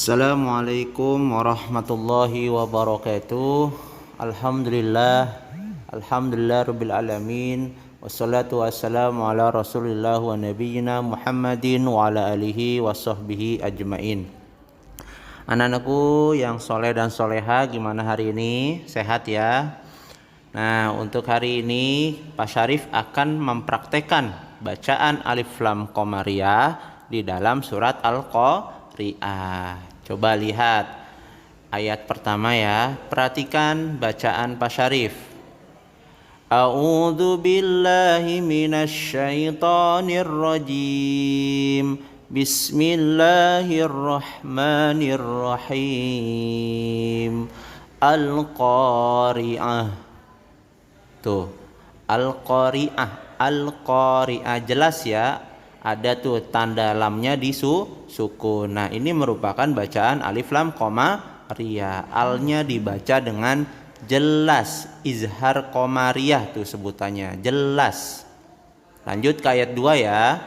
Assalamualaikum warahmatullahi wabarakatuh. Alhamdulillah rabbil alamin. Wassalatu wassalamu ala Rasulillah wa nabiyyina Muhammadin wa ala alihi wa sahbihi ajmain. Anak-anakku yang soleh dan soleha, gimana hari ini? Sehat ya? Nah, untuk hari ini Pak Syarif akan mempraktekkan bacaan alif lam qamariyah di dalam surat Al-Qari'ah. Coba lihat ayat pertama ya. Perhatikan bacaan Pak Syarif. A'udzu billahi minasyaitonir rajim. Bismillahirrahmanirrahim. Al-Qari'ah. Tuh, Al-Qari'ah jelas ya. Ada tuh tanda lamnya di sukun. Nah, ini merupakan bacaan alif lam qamariyah. Alnya dibaca dengan jelas, izhar qamariyah tuh sebutannya, jelas. Lanjut ke ayat 2 ya.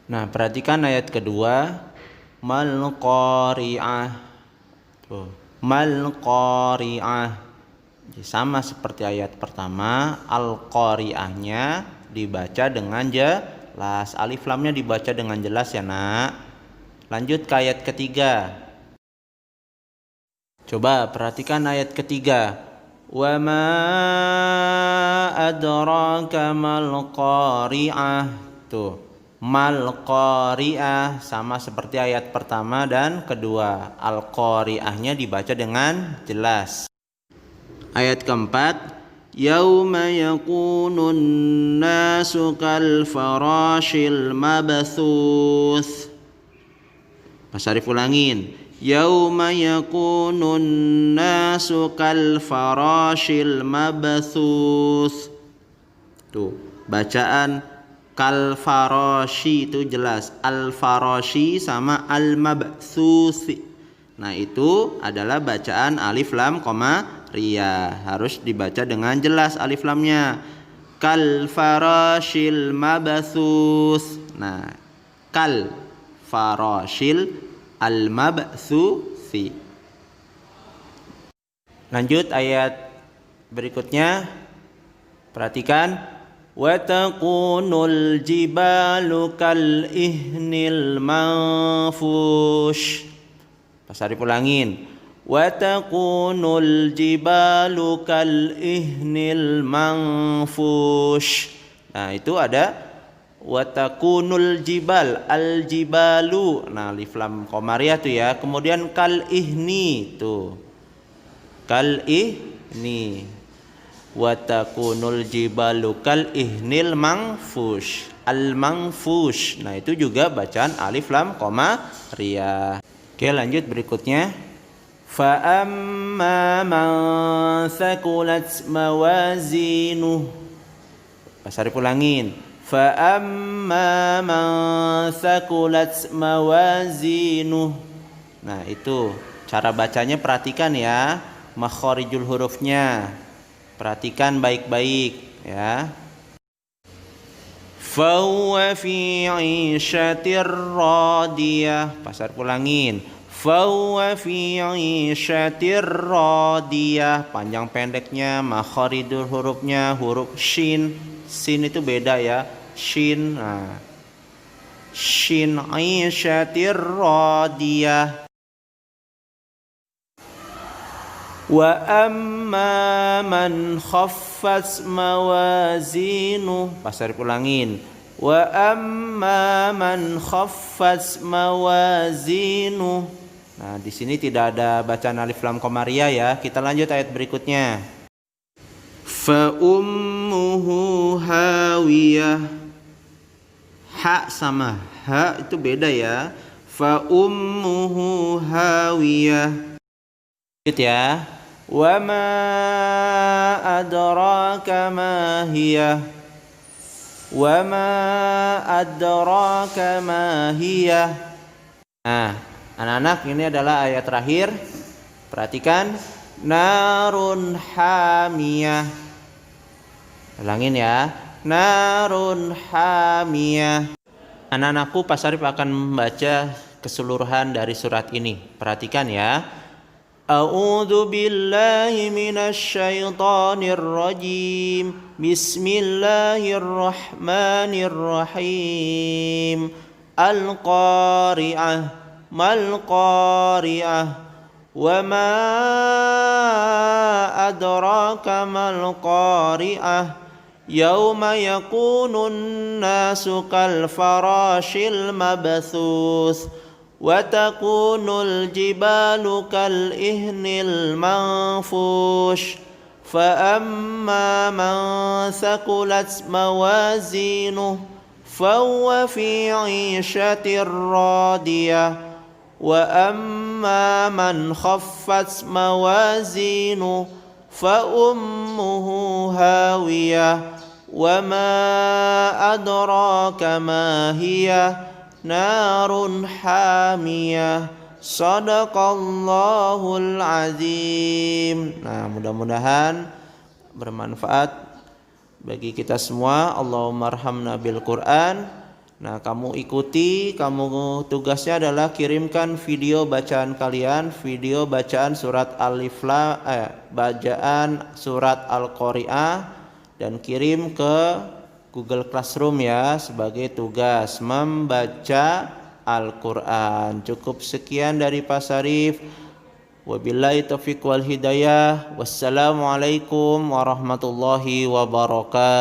Nah, perhatikan ayat kedua. Mal qari'ah. Tuh, mal qari'ah. Sama seperti ayat pertama, Al-Qari'ahnya dibaca dengan jelas. Alif lamnya dibaca dengan jelas ya nak. Lanjut ke ayat ketiga. Coba perhatikan ayat ketiga. Wa ma adraka mal qari'ah. Tuh, mal qari'ah sama seperti ayat pertama dan kedua. Al-Qari'ahnya dibaca dengan jelas. Ayat keempat, yauma yakunun nasu kal farashil mabthuth. Pak Syarif ulangin. Yauma yakunun nasu kal farashil mabthuth. Tuh, bacaan kal farashi itu jelas. Al farashi sama al mabthuth. Nah, itu adalah bacaan alif lam qamariyah. Harus dibaca dengan jelas alif lamnya. Kal farashil mabthuth. Nah, kal farashil al mabthuthi. Lanjut ayat berikutnya. Perhatikan. Wa takunul jibalu kal ihnil manfush. Pak Syarif ulangin. Wa takunul jibalu kal ihnil manfush. Nah, itu ada wa takunul jibal, al jibalu. Nah, alif lam qamariyah tuh ya. Kemudian kal ihni tuh. Kal ihni. Wa takunul jibalu kal ihnil manfush. Al manfush. Nah, itu juga bacaan alif lam qamariyah. Oke, lanjut berikutnya. Fa amma man thaqulat mawazinuh. Pak Syarif ulangin. Fa amma man thaqulat mawazinuh. Nah, itu cara bacanya perhatikan ya, makharijul hurufnya. Perhatikan baik-baik ya. Fa huwa fi 'ishatir radiyah. Pak Syarif ulangin. Fa huwa fi 'ishatir radiyah. Panjang pendeknya, makharijul hurufnya huruf shin. Sin itu beda ya. Shin. Nah. Shin 'ishatir radiyah. Wa amma man khaffat mawazinuh. Pak Syarif ulangin. Wa amma man khaffat mawazinuh. Nah, di sini tidak ada bacaan alif lam qamariyah ya. Kita lanjut ayat berikutnya. Fa ummuhu hawiyah. Ha sama ha itu beda ya. Fa ummuhu hawiyah. Lanjut ya. Wa ma adraka ma hiya. Wa ma adraka ma hiya. Nah, anak-anak, ini adalah ayat terakhir. Perhatikan. Narun hamiyah. Ulangin ya. Narun hamiyah. Anak-anakku, Pak Syarif akan membaca keseluruhan dari surat ini. Perhatikan ya. A'udzu billahi minasyaitonir rajim. Bismillahirrahmanirrahim. Al-qari'ah, mal-qari'ah, wa ma adraka mal-qari'ah. Yauma yakunun nasu kal farashil mabthus wa takunul jibalu kal ihnil manfush fa amma man thaqulat mawazinuh fa huwa fi 'ishatir radiyah wa amma man khaffat mawazinuh fa ummuhu hawiyah wa ma adraka ma hiya narun hamiyah. Shadaqallahul azim. Nah, mudah-mudahan bermanfaat bagi kita semua. Allahumma arhamna bil Quran. Nah, kamu ikuti, tugasnya adalah kirimkan video bacaan kalian, video bacaan surat Alif Lam, bacaan surat Al-Qari'ah, dan kirim ke Google Classroom ya sebagai tugas membaca Al-Quran. Cukup sekian dari Pak Syarif. Wabillahi taufiq wal hidayah. Wassalamualaikum warahmatullahi wabarakatuh.